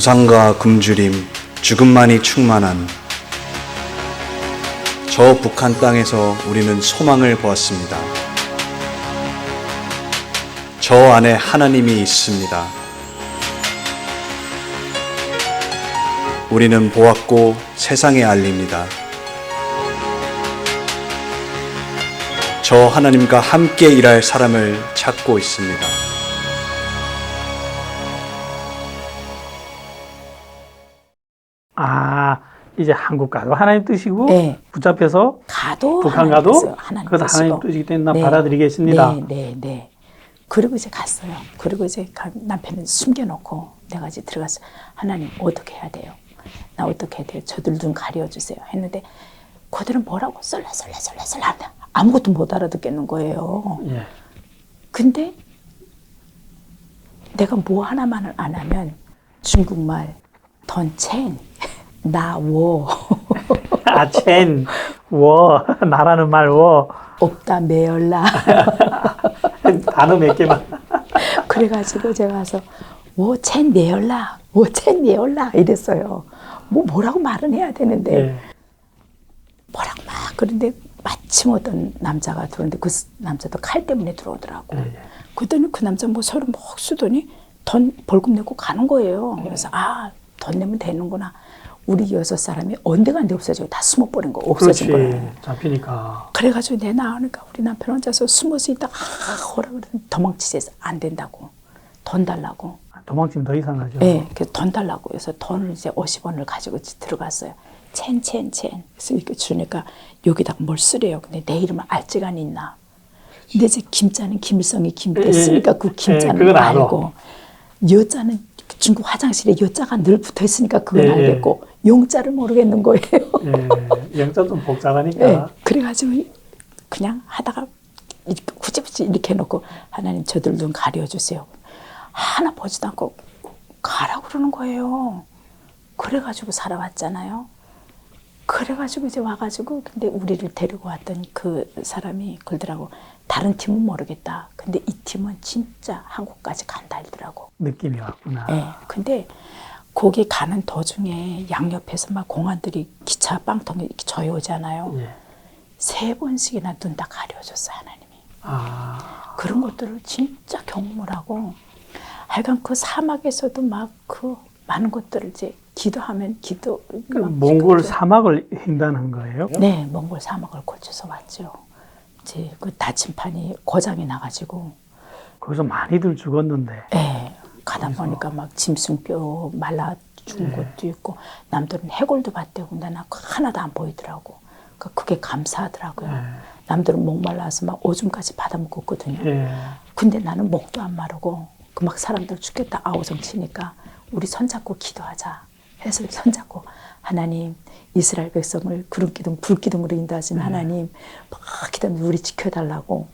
우상과 굶주림, 죽음만이 충만한 저 북한 땅에서 우리는 소망을 보았습니다. 저 안에 하나님이 있습니다. 우리는 보았고 세상에 알립니다. 저 하나님과 함께 일할 사람을 찾고 있습니다. 이제 한국 가도 하나님 뜻이고 네. 붙잡혀서 가도 북한 가도 그것도 뜻이고. 하나님 뜻이기 때문에 네. 받아들이겠습니다. 네. 그리고 이제 갔어요. 그리고 이제 남편은 숨겨놓고 내가 이제 들어가서 하나님 어떻게 해야 돼요? 나 어떻게 해야 돼요? 저들 눈 가려주세요. 했는데 그들은 뭐라고 썰라썰라 아무것도 못 알아듣겠는 거예요. 예. 근데 내가 뭐 하나만을 안 하면 중국말 던첸 나워 첸, 워, 나라는 말 워. 없다 메얼라 단어 몇 개만. 그래가지고 제가 가서 워첸 내열라 이랬어요. 뭐라고 말은 해야 되는데 예. 뭐라고 막 그런데 마침 어떤 남자가 들어오는데 그 남자도 칼 때문에 들어오더라고. 그랬더니 그 남자 뭐 서로 막 쓰더니 돈 벌금 내고 가는 거예요. 그래서 돈 내면 되는구나. 우리 6사람이 언데간데 없어지고 다 숨어버린 거 없어진 거예요. 잡히니까. 그래가지고 내 나오니까 우리 남편 혼자서 숨어서 있다가 오라 그러더니 도망치지 안 된다고. 돈 달라고. 도망치면 더 이상하죠. 네, 그래서 돈 달라고 해서 돈을 이제 50원을 가지고 들어갔어요. 첸. 그래서 이렇게 주니까 여기다가 뭘 쓰래요. 근데 내 이름을 알지간이 있나. 근데 이제 김자는 김일성이 김됐으니까 그 김자는 알고. 여자는 중국 화장실에 여자가 늘 붙어 있으니까 그건 알겠고 용자를 모르겠는 거예요. 영자 좀 복잡하니까. 네, 그래가지고 그냥 하다가 굳이 이렇게 해놓고 하나님 저들 눈 가려주세요. 하나 보지도 않고 가라고 그러는 거예요. 그래가지고 살아왔잖아요. 그래가지고 이제 와가지고 근데 우리를 데리고 왔던 그 사람이 그러더라고. 다른 팀은 모르겠다. 근데 이 팀은 진짜 한국까지 간다 이더라고. 느낌이 왔구나. 네, 근데 거기 가는 도중에 양옆에서 막 공안들이 기차 빵통에 이렇게 저여오잖아요. 3번씩이나 눈 다 가려줬어요, 하나님이. 그런 것들을 진짜 경험하고 하여간 그 사막에서도 막 그 많은 것들을 이제 기도하면 그 몽골 사막을 횡단한 거예요? 네, 몽골 사막을 거쳐서 왔죠. 이제 그 나침판이 고장이 나가지고 거기서 많이들 죽었는데. 네, 가다 보니까 막 짐승뼈 말라 죽은 것도 있고 남들은 해골도 봤대고 근데 나 하나도 안 보이더라고. 그러니까 그게 감사하더라고요. 남들은 목말라서 막 오줌까지 받아 먹었거든요. 근데 나는 목도 안 마르고 그 막 사람들 죽겠다 아우성 치니까 우리 손잡고 기도하자 해서 손잡고 하나님 이스라엘 백성을 구름기둥 불기둥으로 인도하신 하나님 막 기도하면 우리 지켜달라고.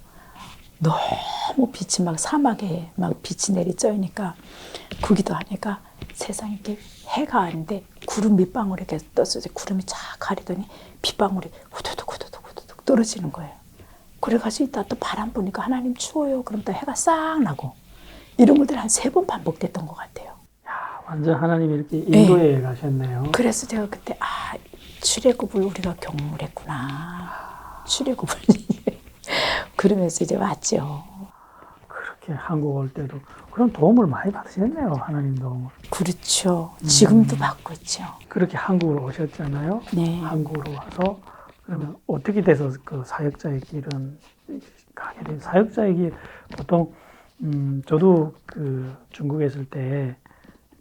너무 빛이 막 사막에 막 빛이 내리 쪄이니까 그 기도하니까 세상에 이렇게 해가 아닌데 구름 밑방울이 이렇게 떠서 구름이 쫙 가리더니 빗방울이 후두둑 떨어지는 거예요. 그래가지고 이따 또 바람 부니까 하나님 추워요. 그럼 또 해가 싹 나고 이런 것들이 한 3번 반복됐던 것 같아요. 야, 완전 하나님이 이렇게 인도에 가셨네요. 그래서 제가 그때 출애굽을 우리가 경험을 했구나. 출애굽을 그러면서 이제 왔죠. 그렇게 한국 올 때도 그런 도움을 많이 받으셨네요. 하나님 도움을. 그렇죠. 지금도 받고 있죠. 그렇게 한국으로 오셨잖아요. 네. 한국으로 와서 그러면 어떻게 돼서 그 사역자의 길은 가게 된 사역자의 길 보통 저도 그 중국에 있을 때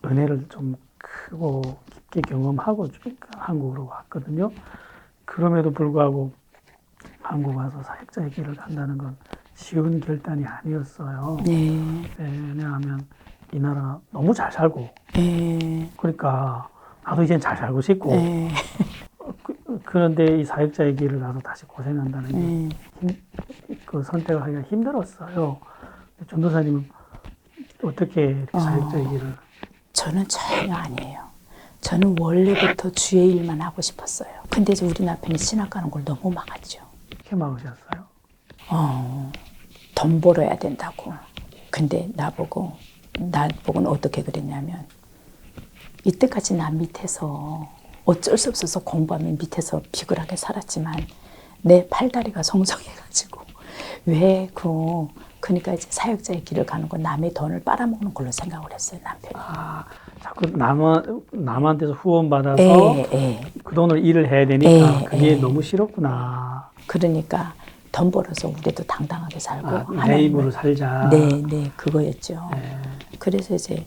은혜를 좀 크고 깊게 경험하고 한국으로 왔거든요. 그럼에도 불구하고 한국 와서 사역자의 길을 간다는 건 쉬운 결단이 아니었어요. 왜냐하면 이 나라 너무 잘 살고 그러니까 나도 이젠 잘 살고 싶고 그런데 이 사역자의 길을 가서 다시 고생한다는 게 그 선택을 하기가 힘들었어요. 전도사님은 어떻게 이렇게 사역자의 길을? 저는 전혀 아니에요. 저는 원래부터 주의 일만 하고 싶었어요. 근데 이제 우리 남편이 신학 가는 걸 너무 막았죠. 어떻게 막으셨어요? 돈 벌어야 된다고. 근데 나보고는 어떻게 그랬냐면 이때까지 난 밑에서 어쩔 수 없어서 공부하면 밑에서 비굴하게 살았지만 내 팔다리가 성성해가지고 왜 그러니까 이제 사역자의 길을 가는 건 남의 돈을 빨아먹는 걸로 생각을 했어요, 남편이. 아, 자꾸 남한테서 후원받아서 그 돈을 일을 해야 되니까 그게 너무 싫었구나. 그러니까 돈 벌어서 우리도 당당하게 살고 내 입으로 살자. 네, 그거였죠. 그래서 이제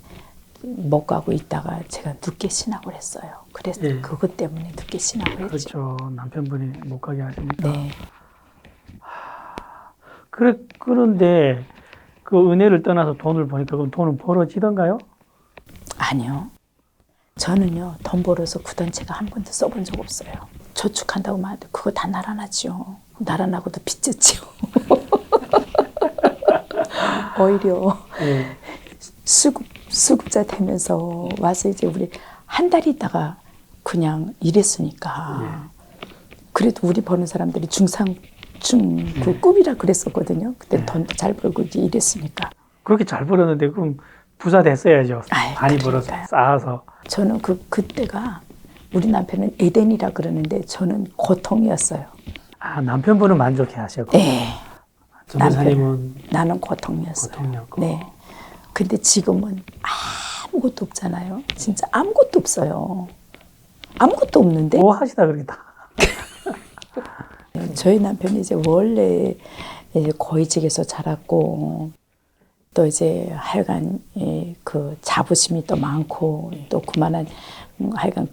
못 가고 있다가 제가 늦게 신학을 했어요. 그래서 그것 때문에 늦게 신학을 했죠. 그렇죠. 남편분이 못 가게 하시니까. 네. 그런데 그 은혜를 떠나서 돈을 버니까 그럼 돈은 벌어지던가요? 아니요. 저는요, 돈 벌어서 그 돈 제가 한 번도 써본 적 없어요. 저축한다고 말하는데 그거 다 날아나죠. 날아나고도 빚졌죠. 오히려 수급자 되면서 와서 이제 우리 한 달 있다가 그냥 일했으니까. 그래도 우리 버는 사람들이 그 급이라 그랬었거든요. 그때 돈도 잘 벌고 이제 일했으니까. 그렇게 잘 벌었는데 그럼 부자 됐어야죠. 많이 벌어서 그러니까요. 쌓아서. 저는 그때가 우리 남편은 에덴이라 그러는데 저는 고통이었어요. 아, 남편분은 만족해 하셨고. 네. 전도사님은 나는 고통이었어요. 고통이었고. 네. 근데 지금은 아무것도 없잖아요. 진짜 아무것도 없어요. 아무것도 없는데. 뭐 하시다 그러겠다. 저희 남편이 이제 원래 이제 고위직에서 자랐고 또 이제 하여간 그 자부심이 또 많고 또 그만한 하여간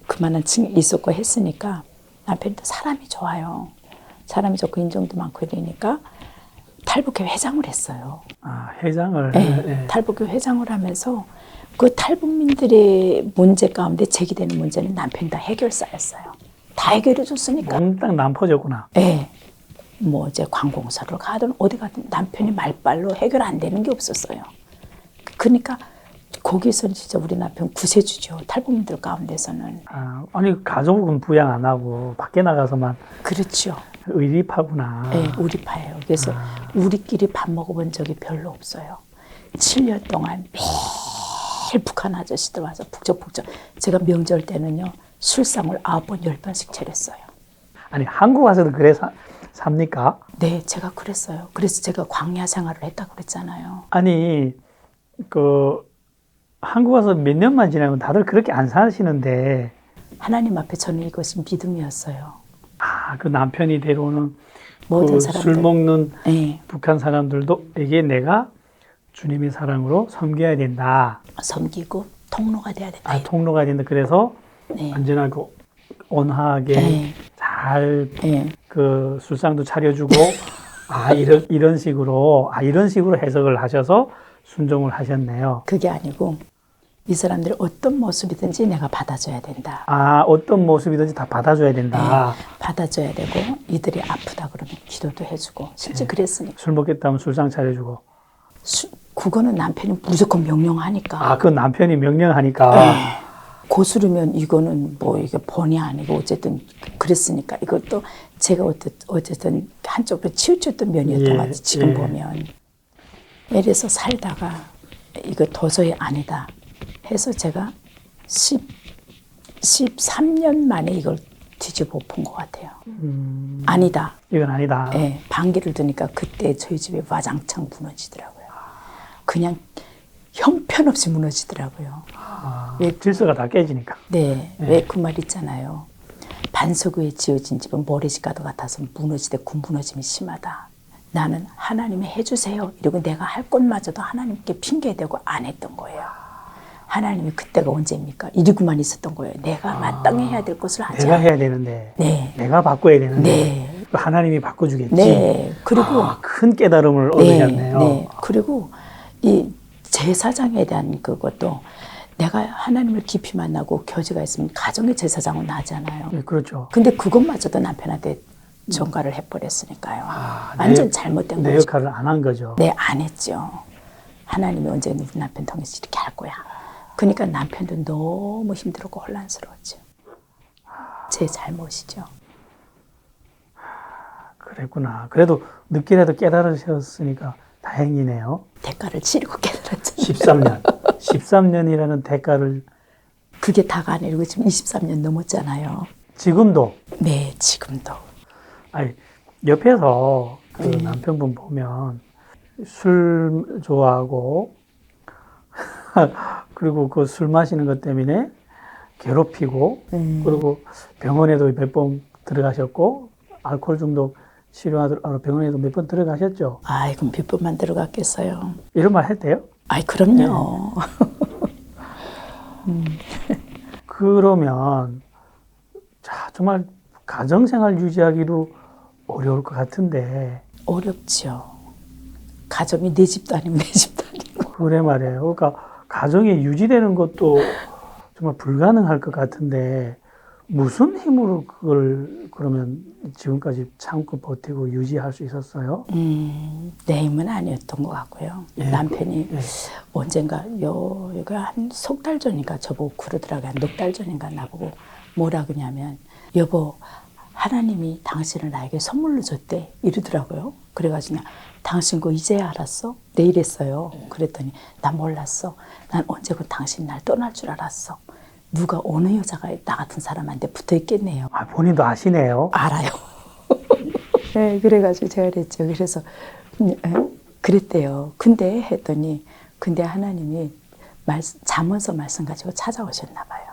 그만한 층이 있었고 했으니까 남편이 또 사람이 좋아요. 사람이 좋고 인정도 많고 이러니까 탈북회 회장을 했어요. 아, 회장을. 네, 탈북교 회장을 하면서 그 탈북민들의 문제 가운데 제기되는 문제는 남편이 다 해결사였어요. 다 해결해 줬으니까. 몽땅 남포졌구나. 네. 뭐 이제 관공서를 가든 어디 가든 남편이 말빨로 해결 안 되는 게 없었어요. 그러니까 거기서는 진짜 우리 남편 구세주죠. 탈북민들 가운데서는. 아, 아니 가족은 부양 안 하고 밖에 나가서만 그렇죠. 의리파구나. 네, 우리파예요. 그래서 우리끼리 밥 먹어본 적이 별로 없어요. 7년 동안 매일 북한 아저씨들 와서 북적북적. 제가 명절 때는요. 술상을 9번, 10번씩 차렸어요. 아니 한국 와서도 그래 삽니까? 네, 제가 그랬어요. 그래서 제가 광야 생활을 했다고 그랬잖아요. 아니 그 한국 와서 몇 년만 지나면 다들 그렇게 안 사시는데 하나님 앞에 저는 이것이 믿음이었어요. 아, 그 남편이 데려오는 모든 그 사람들. 술 먹는 네. 북한 사람들도 이게 내가 주님의 사랑으로 섬겨야 된다. 섬기고 통로가 돼야 된다. 아, 통로가 된다. 그래서 네. 안전하고 온화하게 네. 잘 네. 그 술상도 차려주고 이런 식으로 해석을 하셔서 순종을 하셨네요. 그게 아니고 이 사람들이 어떤 모습이든지 내가 받아줘야 된다. 아, 어떤 모습이든지 다 받아줘야 된다. 받아줘야 되고 이들이 아프다 그러면 기도도 해주고 실제 그랬으니까. 술 먹겠다면 술상 차려주고. 그거는 남편이 무조건 명령하니까. 아, 그 남편이 명령하니까. 고수르면 이거는 뭐 이게 본의 아니고 어쨌든 그랬으니까 이것도 제가 어쨌든 한쪽으로 치우쳤던 면이었던 것 같아요. 지금 보면. 이래서 살다가 이거 도저히 아니다 해서 제가 13년 만에 이걸 뒤집어 엎은 것 같아요. 아니다. 이건 아니다. 네, 반기를 드니까 그때 저희 집에 와장창 무너지더라고요. 그냥 형편없이 무너지더라고요. 왜 질서가 다 깨지니까. 네, 왜 그 말 있잖아요. 반석 위에 지어진 집은 모래시가도 같아서 무너지되 그 무너짐이 심하다. 나는 하나님이 해주세요. 이러고 내가 할 것마저도 하나님께 핑계대고 안 했던 거예요. 하나님이 그때가 언제입니까? 이러고만 있었던 거예요. 내가 마땅히 해야 될 것을 하지 내가 않아. 해야 되는데. 네. 내가 바꿔야 되는데. 네. 하나님이 바꿔주겠지. 네. 그리고 큰 깨달음을 얻으셨네요. 네. 그리고 이 제사장에 대한 그것도 내가 하나님을 깊이 만나고 교제가 있으면 가정의 제사장은 나잖아요. 네, 그렇죠. 근데 그것마저도 남편한테 전가를 해버렸으니까요. 완전 잘못된 내 거죠. 역할을 안 한 거죠. 네, 안 했죠. 하나님이 언제 우리 남편 통해서 이렇게 할 거야. 그러니까 남편도 너무 힘들고 혼란스러웠죠. 제 잘못이죠. 그랬구나. 그래도 늦게라도 깨달으셨으니까 다행이네요. 대가를 치르고 깨달았죠. 13년. 13년이라는 대가를 그게 다가 아니고 지금 23년 넘었잖아요. 지금도 네, 지금도. 아니 옆에서 그 남편분 보면 술 좋아하고 그리고 그 술 마시는 것 때문에 괴롭히고 그리고 병원에도 몇 번 들어가셨고 알코올 중독 치료하러 병원에도 몇 번 들어가셨죠. 아이고, 몇 번만 들어갔겠어요. 이런 말 했대요? 아이, 그럼요. 그러면 자 정말 가정생활 유지하기도 어려울 것 같은데 어렵죠. 가정이 내 집도 아니고 내 집도 아니고. 그래 말이에요. 그러니까 가정이 유지되는 것도 정말 불가능할 것 같은데 무슨 힘으로 그걸 그러면 지금까지 참고 버티고 유지할 수 있었어요? 내 힘은 아니었던 것 같고요. 예. 남편이 예. 언젠가 여기가 한 석 달 전인가 저보고 그러더라고요. 한 넉 달 전인가 나보고 뭐라 그러냐면 여보 하나님이 당신을 나에게 선물로 줬대 이러더라고요. 그래가지고 그냥 당신 거 이제야 알았어? 내 이랬어요. 그랬더니 나 몰랐어. 난 언제고 당신 날 떠날 줄 알았어. 누가 어느 여자가 나 같은 사람한테 붙어 있겠네요. 아, 본인도 아시네요. 알아요. 네, 그래가지고 제가 그랬죠. 그래서 그랬대요. 근데 했더니 근데 하나님이 잠언서 말씀 가지고 찾아오셨나 봐요.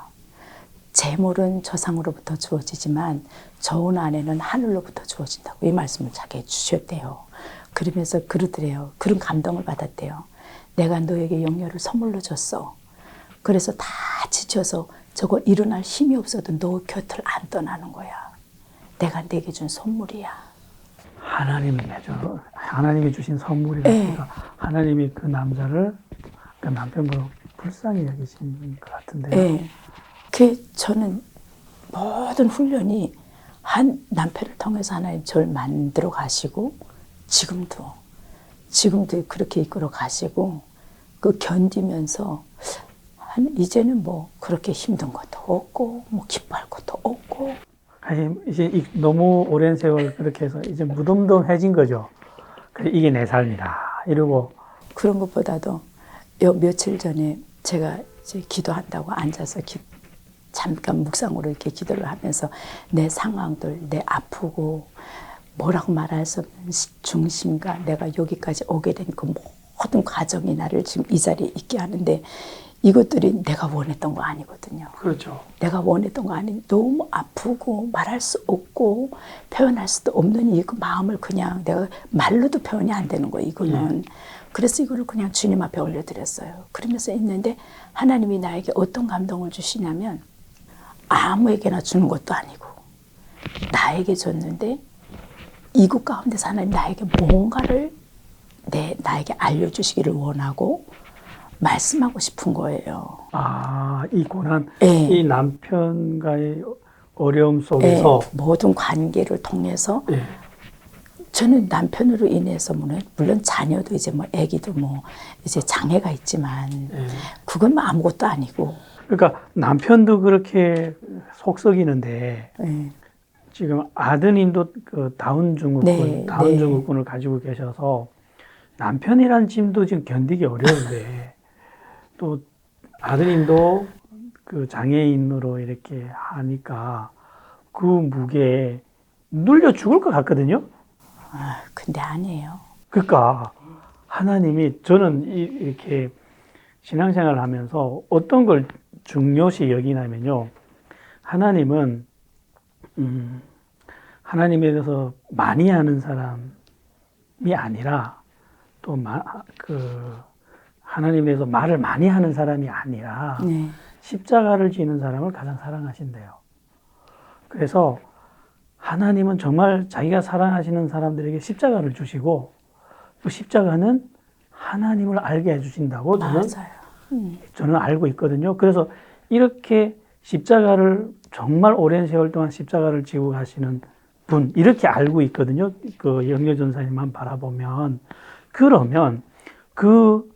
재물은 저상으로부터 주어지지만 좋은 아내는 하늘로부터 주어진다고 이 말씀을 자기에게 주셨대요. 그러면서 그러더래요. 그런 감동을 받았대요. 내가 너에게 영녀를 선물로 줬어. 그래서 다 지쳐서 저거 일어날 힘이 없어도 너 곁을 안 떠나는 거야. 내가 내게 준 선물이야. 하나님이 주신 선물이니까 하나님이 그 남자를 그 남편으로 불쌍히 여기신 것 같은데요. 네. 그 저는 모든 훈련이 한 남편을 통해서 하나님 저를 만들어 가시고 지금도 그렇게 이끌어 가시고 그 견디면서 이제는 뭐 그렇게 힘든 것도 없고 뭐 기뻐할 것도 없고. 아니, 이제 너무 오랜 세월 그렇게 해서 이제 무덤덤해진 거죠. 그래, 이게 내 삶이다 이러고. 그런 것보다도 며칠 전에 제가 이제 기도한다고 앉아서 잠깐 묵상으로 이렇게 기도를 하면서 내 상황들, 내 아프고 뭐라고 말할 수 없는 중심과 내가 여기까지 오게 된 그 모든 과정이 나를 지금 이 자리에 있게 하는데 이것들이 내가 원했던 거 아니거든요. 그렇죠. 내가 원했던 거 아니 너무 아프고 말할 수 없고 표현할 수도 없는 이 그 마음을 그냥 내가 말로도 표현이 안 되는 거 이거는. 그래서 이거를 그냥 주님 앞에 올려드렸어요. 그러면서 있는데 하나님이 나에게 어떤 감동을 주시냐면 아무에게나 주는 것도 아니고 나에게 줬는데 이곳 가운데서 하나님 나에게 뭔가를 나에게 알려주시기를 원하고 말씀하고 싶은 거예요. 아, 이 고난, 네. 이 남편과의 어려움 속에서 모든 관계를 통해서 예. 저는 남편으로 인해서 물론 자녀도 이제 뭐 아기도 뭐 이제 장애가 있지만 그건 뭐 아무것도 아니고. 그러니까 남편도 그렇게 속 썩이는데 지금 아드님도 그 다운 증후군을 가지고 계셔서 남편이란 짐도 지금 견디기 어려운데 또 아드님도 그 장애인으로 이렇게 하니까 그 무게에 눌려 죽을 것 같거든요. 아, 근데 아니에요. 그러니까 하나님이 저는 이렇게 신앙생활을 하면서 어떤 걸 중요시 여기냐면요. 하나님은 하나님에 대해서 많이 아는 사람이 아니라 또 하나님에 대해서 말을 많이 하는 사람이 아니라 십자가를 지는 사람을 가장 사랑하신대요. 그래서 하나님은 정말 자기가 사랑하시는 사람들에게 십자가를 주시고 그 십자가는 하나님을 알게 해주신다고 저는 알고 있거든요. 그래서 이렇게 십자가를 정말 오랜 세월 동안 십자가를 지고 가시는 분 이렇게 알고 있거든요. 그 영려 전사님만 바라보면 그러면 그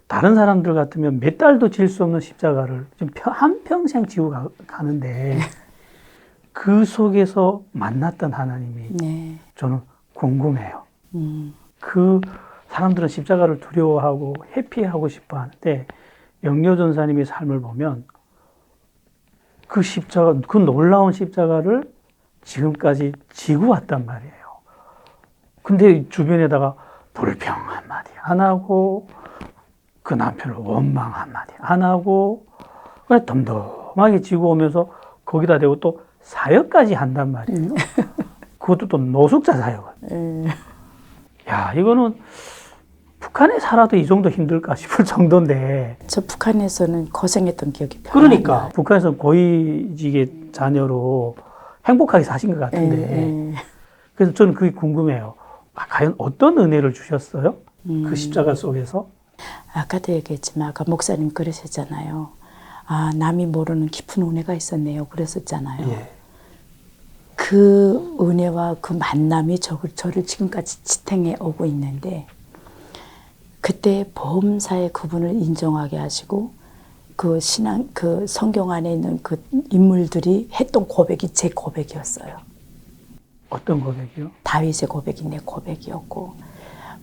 다른 사람들 같으면 몇 달도 질 수 없는 십자가를 지금 한평생 지고 가는데 그 속에서 만났던 하나님이 저는 궁금해요. 그 사람들은 십자가를 두려워하고 회피하고 싶어 하는데 영려 전사님의 삶을 보면 그 십자가, 그 놀라운 십자가를 지금까지 지고 왔단 말이에요. 근데 주변에다가 불평 한마디 안 하고, 그 남편을 원망 한마디 안 하고, 그냥 덤덤하게 지고 오면서 거기다 대고 또 사역까지 한단 말이에요. 그것도 또 노숙자 사역을. 야, 이거는 북한에 살아도 이 정도 힘들까 싶을 정도인데. 저 북한에서는 고생했던 기억이 별로 그러니까 안 나요. 북한에서는 고위직의 자녀로 행복하게 사신 것 같은데. 그래서 저는 그게 궁금해요. 과연 어떤 은혜를 주셨어요? 그 십자가 속에서? 아까도 얘기했지만 아까 목사님 그러셨잖아요. 아, 남이 모르는 깊은 은혜가 있었네요. 그랬었잖아요. 예. 그 은혜와 그 만남이 저를 지금까지 지탱해 오고 있는데, 그때 보험사의 그분을 인정하게 하시고 그 신앙, 그 성경 안에 있는 그 인물들이 했던 고백이 제 고백이었어요. 어떤 고백이요? 다윗의 고백이 내 고백이었고,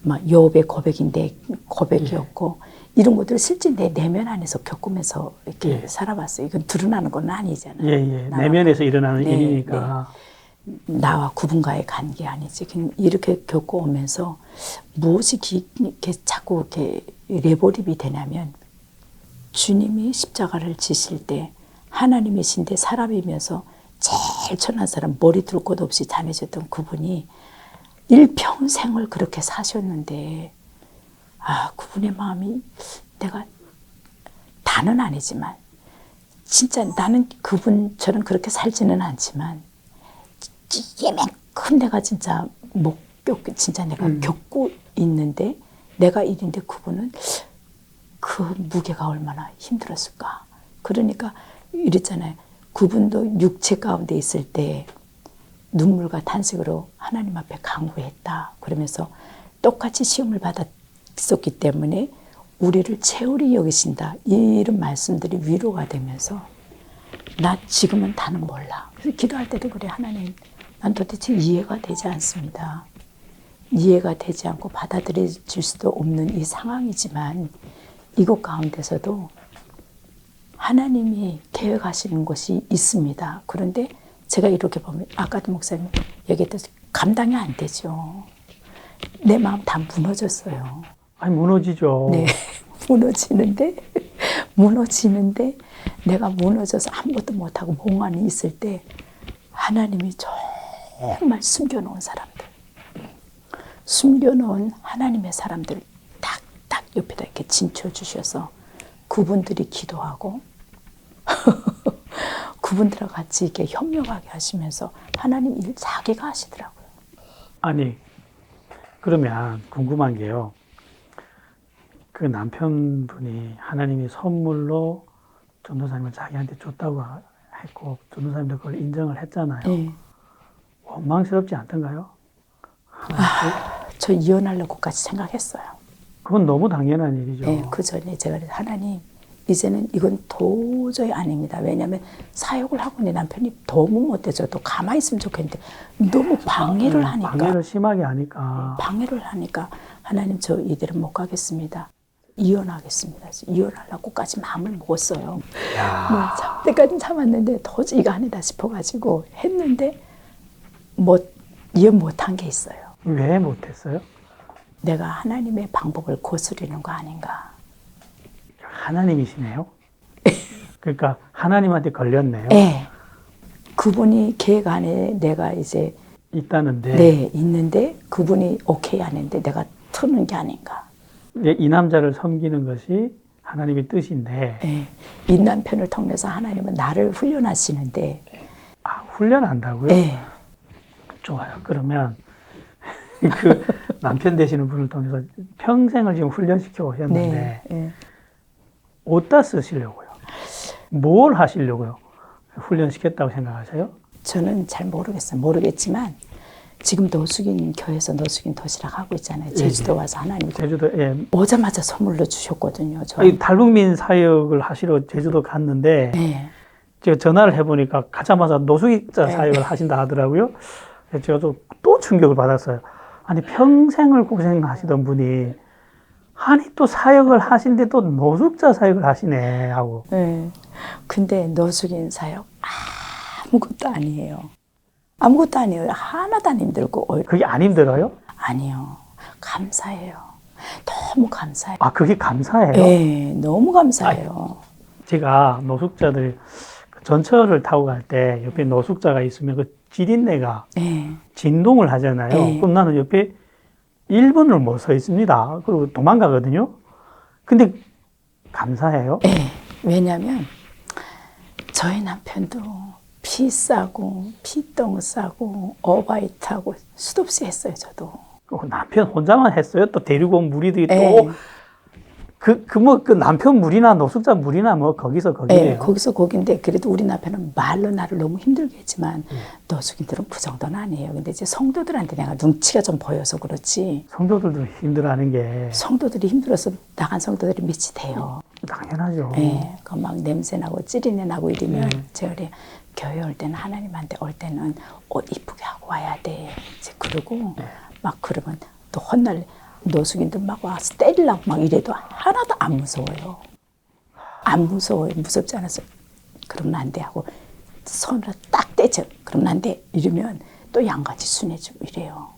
막 욥의 고백이 내 고백이었고, 이런 것들을 실제 내 내면 안에서 겪으면서 이렇게 살아봤어요. 이건 드러나는 건 아니잖아요. 예. 내면에서 일어나는 네, 일이니까. 나와 그분과의 관계 아니지. 그냥 이렇게 겪어오면서 무엇이 이렇게 자꾸 이렇게 레버립이 되냐면, 주님이 십자가를 지실 때 하나님이신데 사람이면서 제일 천한 사람, 머리 둘 곳 없이 다니셨던 그분이 일평생을 그렇게 사셨는데, 아, 그분의 마음이, 내가 다는 아니지만 진짜 나는 그분처럼 그렇게 살지는 않지만 이만큼 내가 진짜 못 겪고, 진짜 내가 겪고 있는데, 내가 일인데 그분은 그 무게가 얼마나 힘들었을까. 그러니까 이랬잖아요. 그분도 육체 가운데 있을 때 눈물과 탄식으로 하나님 앞에 간구했다. 그러면서 똑같이 시험을 받았었기 때문에 우리를 채울이 여기신다. 이런 말씀들이 위로가 되면서, 나 지금은 다는 몰라. 그래서 기도할 때도 그래. 하나님, 난 도대체 이해가 되지 않습니다. 이해가 되지 않고 받아들여질 수도 없는 이 상황이지만, 이것 가운데서도 하나님이 계획하시는 것이 있습니다. 그런데 제가 이렇게 보면, 아까도 목사님 얘기했듯이 감당이 안 되죠. 내 마음 다 무너졌어요. 아니, 무너지죠. 네, 무너지는데 내가 무너져서 아무것도 못하고 멍하니 있을 때 하나님이 정말 숨겨놓은 사람들, 숨겨놓은 하나님의 사람들 딱 옆에다 이렇게 진쳐주셔서 그분들이 기도하고 그분들과 같이 이렇게 협력하게 하시면서 하나님 일 자기가 하시더라고요. 아니, 그러면 궁금한 게요. 그 남편분이 하나님이 선물로 전도사님을 자기한테 줬다고 했고, 전도사님도 그걸 인정을 했잖아요. 네. 원망스럽지 않던가요? 저 이혼하려고까지 생각했어요. 그건 너무 당연한 일이죠. 네, 그 전에 제가 하나님, 이제는 이건 도저히 아닙니다. 왜냐하면 사역을 하고 내 남편이 너무 못해서 또 가만히 있으면 좋겠는데 너무 방해를 하니까. 방해를 심하게 하니까. 방해를 하니까 하나님, 저 이대로 못 가겠습니다. 이혼하겠습니다. 이혼하려고까지 마음을 먹었어요. 뭐 참 때까지 참았는데 도저히 이거 아니다 싶어가지고 했는데 이혼 못한 게 있어요. 왜 못했어요? 내가 하나님의 방법을 거스르는 거 아닌가. 하나님이시네요. 그러니까 하나님한테 걸렸네요. 네. 그분이 계획 안에 내가 이제 있다는데. 네, 있는데 그분이 오케이 안 했는데 내가 트는 게 아닌가. 이 남자를 섬기는 것이 하나님의 뜻인데. 네. 이 남편을 통해서 하나님은 나를 훈련하시는데. 아, 훈련한다고요? 네. 좋아요. 그러면 그 남편 되시는 분을 통해서 평생을 지금 훈련시켜 오셨는데 네. 어디다 쓰시려고요? 뭘 하시려고요? 훈련시켰다고 생각하세요? 저는 잘 모르겠어요. 모르겠지만 지금 노숙인 교회에서 노숙인 도시락 하고 있잖아요. 제주도 와서 하나님 제주도에 오자마자 선물로 주셨거든요. 탈북민 사역을 하시러 제주도 갔는데 네. 제가 전화를 해보니까 가자마자 노숙자 사역을 하신다 하더라고요. 그래서 제가 또 충격을 받았어요. 아니, 평생을 고생하시던 분이 아니 또 사역을 하신데 또 노숙자 사역을 하시네 하고. 네. 근데 노숙인 사역 아무것도 아니에요. 아무것도 아니에요. 하나도 안 힘들고. 그게 안 힘들어요? 아니요. 감사해요. 너무 감사해요. 아, 그게 감사해요? 네, 너무 감사해요. 제가 노숙자들 그 전철을 타고 갈 때 옆에 노숙자가 있으면 그 지린내가 네. 진동을 하잖아요. 네. 그럼 나는 옆에 1분을 못 서 있습니다. 그리고 도망가거든요. 근데 감사해요? 네. 왜냐면 저희 남편도 피 싸고 피똥 싸고 어바이트하고 수도 없이 했어요. 저도. 남편 혼자만 했어요? 또 데리고 온 무리들이 네. 또 그 남편 무리나 노숙자 무리나 뭐 거기서 거기네요. 네, 거기서 거긴데 그래도 우리 남편은 말로 나를 너무 힘들게 했지만 노숙인들은 그 정도는 아니에요. 근데 이제 성도들한테 내가 눈치가 좀 보여서 그렇지. 성도들도 힘들어하는 게 성도들이 힘들어서 나간 성도들이 밑이 돼요. 당연하죠. 네, 그 막 냄새 나고 찌린내 나고 이러면 제가 그래 교회 올 때는 하나님한테 올 때는 옷 이쁘게 하고 와야 돼. 이제 그러고 막 그러면 또 혼날 노숙인들 막 와서 때리려고 막 이래도 하나도 안 무서워요. 안 무서워요. 무섭지 않아서 그러면 안 돼 하고 손으로 딱 떼죠. 그러면 안 돼. 이러면 또 양같이 순해지고 이래요.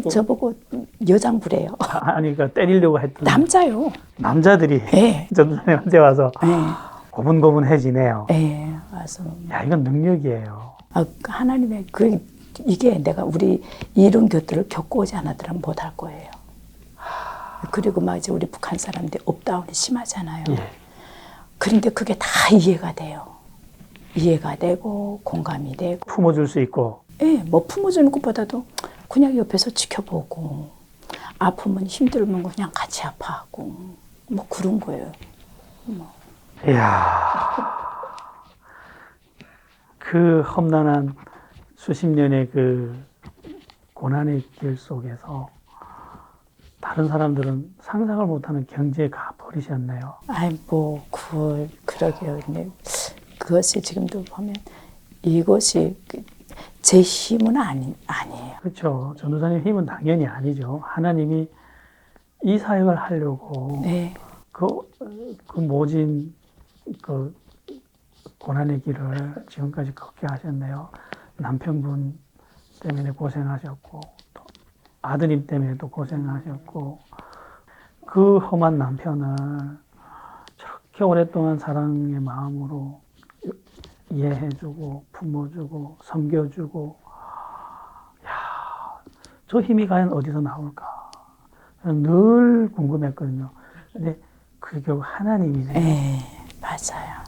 저보고 여장부래요. 아니, 그러니까 때리려고 했던 남자요. 남자들이 네. 전도사님한테 와서 네. 고분고분해지네요. 네. 와서 야, 이건 능력이에요. 하나님의 이게 내가 우리 이런 것들을 겪고 오지 않았더라면 못할 거예요. 그리고 막 이제 우리 북한 사람들 업다운이 심하잖아요. 예. 그런데 그게 다 이해가 돼요. 이해가 되고 공감이 되고. 품어줄 수 있고. 예, 뭐 품어주는 것보다도 그냥 옆에서 지켜보고 아프면 힘들면 그냥 같이 아파하고 뭐 그런 거예요. 뭐. 이야, 그 험난한 수십 년의 그 고난의 길 속에서 다른 사람들은 상상을 못하는 경지에 가버리셨네요. 아이 뭐 그러게요. 근데 그것이 지금도 보면 이것이 제 힘은 아니에요. 그렇죠. 전도사님 힘은 당연히 아니죠. 하나님이 이 사역을 하려고 네. 그 모진 그 고난의 길을 지금까지 걷게 하셨네요. 남편분 때문에 고생하셨고 또 아드님 때문에도 고생하셨고 그 험한 남편을 저렇게 오랫동안 사랑의 마음으로 이해해주고 품어주고 섬겨주고 저 힘이 과연 어디서 나올까 늘 궁금했거든요. 근데 그게 결국 하나님이네요. 네, 맞아요.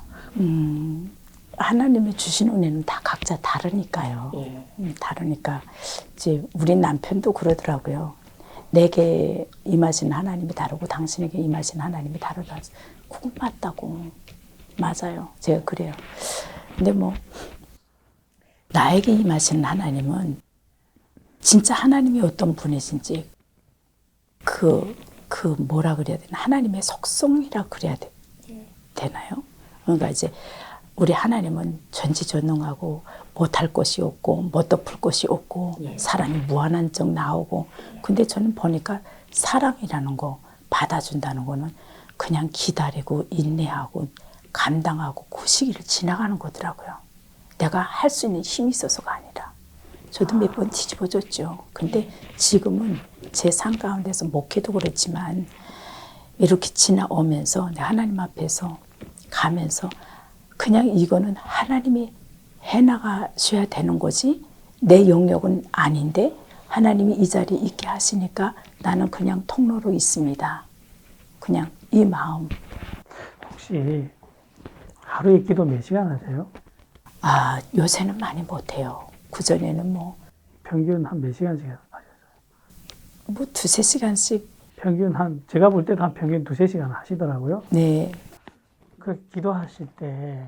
하나님이 주신 은혜는 다 각자 다르니까요. 다르니까 이제 우리 남편도 그러더라고요. 내게 임하신 하나님이 다르고 당신에게 임하신 하나님이 다르다. 그건 맞다고. 맞아요. 제가 그래요. 근데 뭐 나에게 임하신 하나님은 진짜 하나님이 어떤 분이신지 그 뭐라 그래야 되나 하나님의 속성이라 그래야 되나요? 그러니까 이제 우리 하나님은 전지전능하고 못할 것이 없고 못 덮을 것이 없고 사랑이 무한한 적 나오고 근데 저는 보니까 사랑이라는 거 받아준다는 거는 그냥 기다리고 인내하고 감당하고 그 시기를 지나가는 거더라고요. 내가 할 수 있는 힘이 있어서가 아니라 저도 몇 번 뒤집어졌죠. 근데 지금은 제 삶 가운데서 목회도 그렇지만 이렇게 지나오면서 내 하나님 앞에서 가면서 그냥 이거는 하나님이 해나가셔야 되는 거지 내 영역은 아닌데 하나님이 이 자리에 있게 하시니까 나는 그냥 통로로 있습니다. 그냥 이 마음. 혹시 하루에 기도 몇 시간 하세요? 요새는 많이 못해요. 그전에는 뭐 평균 한 몇 시간씩 하셨어요? 두세 시간씩. 평균 제가 볼 때도 한 평균 두세 시간 하시더라고요. 네. 그 기도하실 때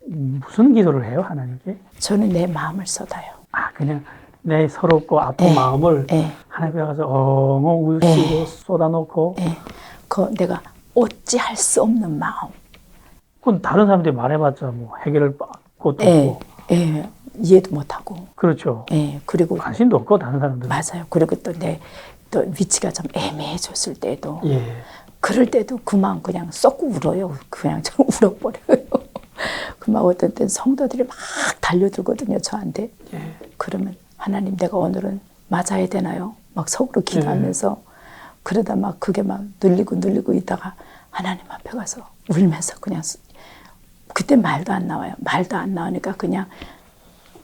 무슨 기도를 해요, 하나님께? 저는 내 마음을 쏟아요. 그냥 내 서럽고 아픈 네. 마음을 네. 하나님께 가서 엉엉 울시고 쏟아놓고 내가 어찌할 수 없는 마음. 그건 다른 사람들이 말해봤자 뭐 해결을 것도 없고 이해도 못하고. 그렇죠. 그리고 관심도 없고 다른 사람들은 맞아요. 그리고 또 위치가 좀 애매해졌을 때도 그럴 때도 그만 그냥 썩고 울어요. 그냥 좀 울어버려요. 막 어떤 땐 성도들이 막 달려들거든요, 저한테. 예. 그러면 하나님 내가 오늘은 맞아야 되나요? 막 속으로 기도하면서 그러다 막 그게 막 눌리고 있다가 하나님 앞에 가서 울면서 그냥 그때 말도 안 나와요. 말도 안 나오니까 그냥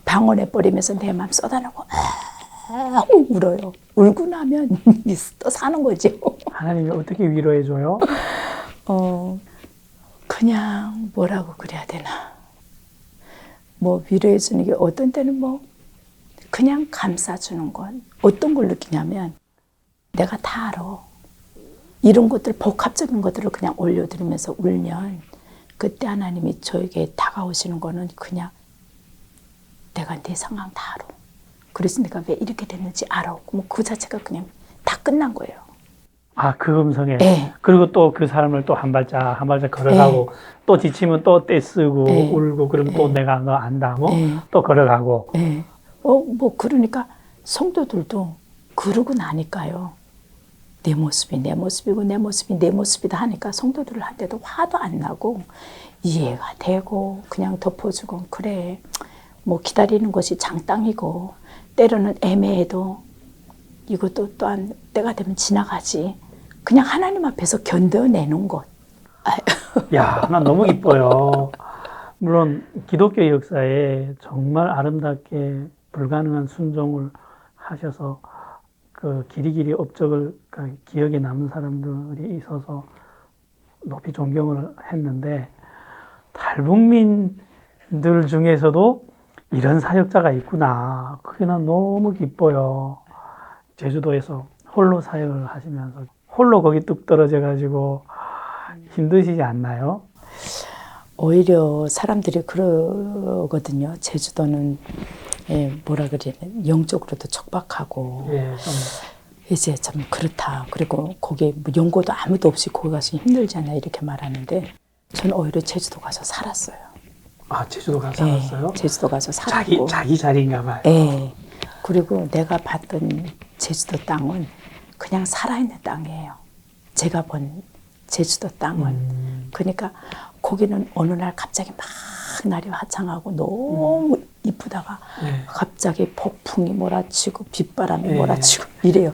방언해 버리면서 내 마음 쏟아내고 울어요. 울고 나면 또 사는 거지. 하나님이 어떻게 위로해 줘요? 그냥 뭐라고 그래야 되나. 뭐 위로해 주는 게 어떤 때는 뭐 그냥 감싸주는 건 어떤 걸 느끼냐면 내가 다 알아. 이런 것들 복합적인 것들을 그냥 올려드리면서 울면 그때 하나님이 저에게 다가오시는 거는 그냥 내가 내 상황 다 알아. 그래서 내가 왜 이렇게 됐는지 알아. 뭐 그 자체가 그냥 다 끝난 거예요. 아, 그 음성에. 네. 그리고 또 그 사람을 또 한 발짝 걸어가고 또 지치면 또 떼쓰고 울고 그러면 또 내가 너 안다 뭐 또 걸어가고. 네. 뭐 그러니까 성도들도 그러고 나니까요. 내 모습이 내 모습이고 내 모습이 내 모습이다 하니까 성도들을 할 때도 화도 안 나고 이해가 되고 그냥 덮어주고 그래. 뭐 기다리는 것이 장땅이고 때로는 애매해도 이것도 또한 때가 되면 지나가지. 그냥 하나님 앞에서 견뎌내는 것. 야, 난 너무 기뻐요. 물론 기독교 역사에 정말 아름답게 불가능한 순종을 하셔서 그 길이길이 업적을 기억에 남는 사람들이 있어서 높이 존경을 했는데 탈북민들 중에서도 이런 사역자가 있구나. 그게 난 너무 기뻐요. 제주도에서 홀로 사역을 하시면서 홀로 거기 뚝 떨어져 가지고 힘드시지 않나요? 오히려 사람들이 그러거든요. 제주도는 뭐라 그래야 되나 영적으로도 척박하고 좀. 이제 참 그렇다. 그리고 거기 뭐 연고도 아무도 없이 거기 가서 힘들잖아 이렇게 말하는데 저는 오히려 제주도 가서 살았어요. 아, 제주도 가서 살았어요? 제주도 가서 살았고 자기 자리인가 봐요. 그리고 내가 봤던 제주도 땅은 그냥 살아있는 땅이에요. 제가 본 제주도 땅은. 그러니까 거기는 어느 날 갑자기 막 날이 화창하고 너무 이쁘다가 갑자기 폭풍이 몰아치고 빗바람이 몰아치고 이래요.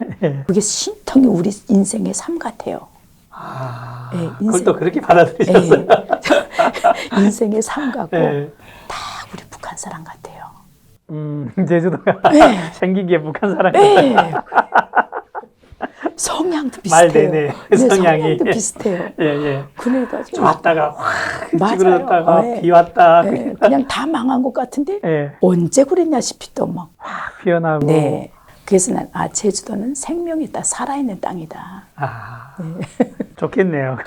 그게 신통이 우리 인생의 삶 같아요. 그걸 또 그렇게 받아들이셨어요? 인생의 삶 같고 다 우리 북한 사람 같아요. 제주도가 생긴 게 북한 사람 같아요. 성향도 비슷해요. 말되네, 성향이. 성향도 비슷해요. 그래가지고 좋았다가 확 찌그러졌다가 비 왔다. 그냥 다 망한 것 같은데 언제 그랬냐 싶이 또 막 확 피어나고. 그래서 난 제주도는 생명이 있다, 살아있는 땅이다. 좋겠네요.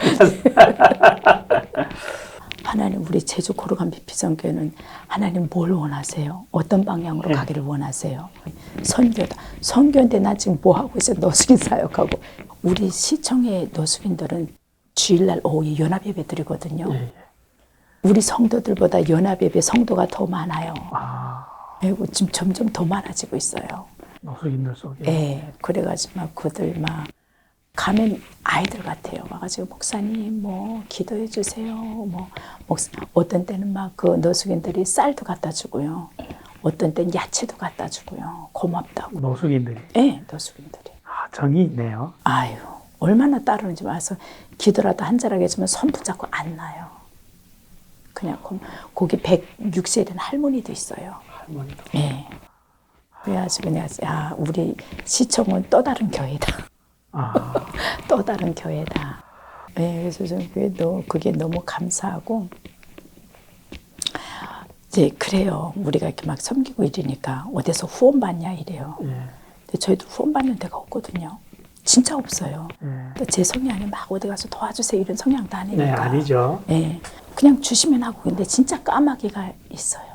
하나님 우리 제주 고르간 비피전교회는 하나님 뭘 원하세요? 어떤 방향으로 가기를 원하세요? 선교다. 선교인데 나 지금 뭐 하고 있어요? 노숙인 사역하고. 우리 시청의 노숙인들은 주일날 오후에 연합예배 드리거든요. 우리 성도들보다 연합예배 성도가 더 많아요. 그리고 지금 점점 더 많아지고 있어요. 노숙인들 속에. 그래가지고 막 그들 막 가면 아이들 같아요. 와가지고 목사님 뭐 기도해 주세요. 뭐 어떤 때는 막 그 노숙인들이 쌀도 갖다 주고요. 어떤 때는 야채도 갖다 주고요. 고맙다고. 노숙인들이. 노숙인들이. 정이 있네요. 아유 얼마나 따르는지 와서 기도라도 한 자락 해주면 손 붙잡고 안 나요. 그냥 거기 106세 된 할머니도 있어요. 할머니도. 그래가지고 내가 우리 시청은 또 다른 교회다. 또 다른 교회다. 그래서 좀 그게 너무 감사하고 이제 그래요. 우리가 이렇게 막 섬기고 이러니까 어디서 후원 받냐 이래요. 근데 저희도 후원 받는 데가 없거든요. 진짜 없어요. 근데 제 성향이 막 어디 가서 도와주세요 이런 성향도 아니니까. 아니죠. 그냥 주시면 하고 근데 진짜 까마귀가 있어요.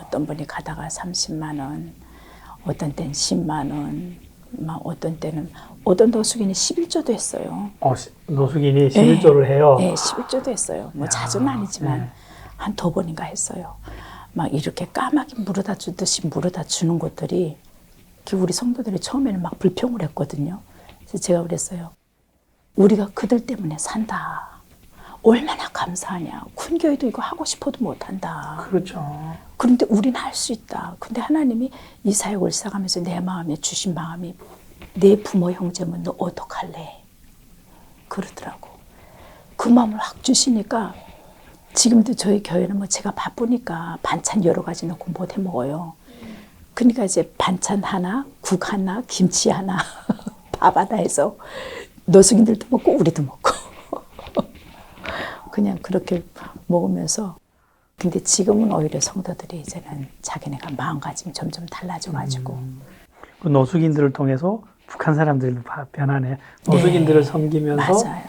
어떤 분이 가다가 30만 원, 어떤 때는 10만 원, 막 어떤 때는 어떤 노숙인이 11조도 했어요. 노숙인이 11조를 해요? 11조도 했어요. 뭐 자주는 아니지만 한 2번인가 했어요. 막 이렇게 까마귀 물어다 주듯이 물어다 주는 것들이 우리 성도들이 처음에는 막 불평을 했거든요. 그래서 제가 그랬어요. 우리가 그들 때문에 산다. 얼마나 감사하냐. 큰 교회도 이거 하고 싶어도 못한다. 그렇죠. 그런데 우리는 할 수 있다. 근데 하나님이 이 사역을 시작하면서 내 마음에 주신 마음이 내 부모 형제면 너 어떡할래? 그러더라고. 그 마음을 확 주시니까 지금도 저희 교회는 뭐 제가 바쁘니까 반찬 여러 가지 넣고 못 해 먹어요. 그러니까 이제 반찬 하나, 국 하나, 김치 하나, 밥 하나 해서 노숙인들도 먹고 우리도 먹고 그냥 그렇게 먹으면서. 근데 지금은 오히려 성도들이 이제는 자기네가 마음가짐이 점점 달라져가지고 그 노숙인들을 통해서 북한 사람들도 변하네. 노숙인들을 섬기면서 맞아요.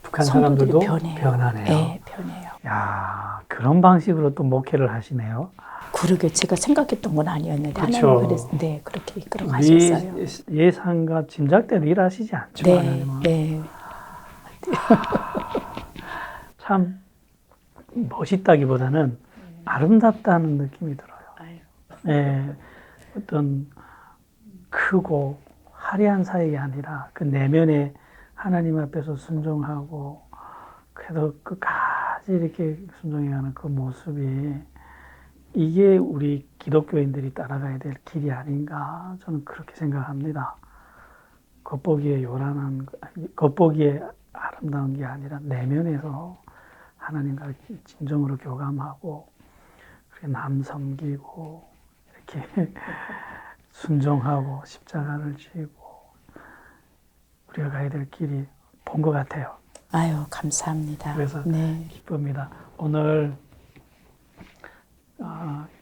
북한 성도들이 사람들도 변해요. 변하네요. 네, 변해요. 야, 그런 방식으로 또 목회를 하시네요. 그러게 제가 생각했던 건 아니었는데 그렇죠. 하나님 그래서 네 그렇게 이끌어 가셨어요. 우리 예상과 짐작대로 일하시지 않죠. 네, 하나님은. 네. 참 멋있다기보다는 아름답다는 느낌이 들어요. 예, 어떤 크고 화려한 사역이 아니라 그 내면에 하나님 앞에서 순종하고 그래도 끝까지 이렇게 순종해가는 그 모습이 이게 우리 기독교인들이 따라가야 될 길이 아닌가 저는 그렇게 생각합니다. 겉보기에 요란한, 겉보기에 아름다운 게 아니라 내면에서 하나님과 진정으로 교감하고 남 섬기고 이렇게 순종하고 십자가를 지고 우리가 가야 될 길이 본 것 같아요. 아유 감사합니다. 그래서 네. 기쁩니다. 오늘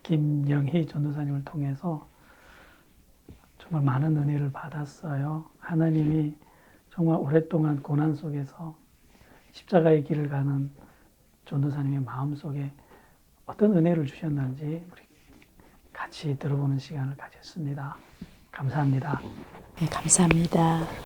김영희 전도사님을 통해서 정말 많은 은혜를 받았어요. 하나님이 정말 오랫동안 고난 속에서 십자가의 길을 가는 전도사님의 마음속에 어떤 은혜를 주셨는지 우리 같이 들어보는 시간을 가졌습니다. 감사합니다. 네, 감사합니다.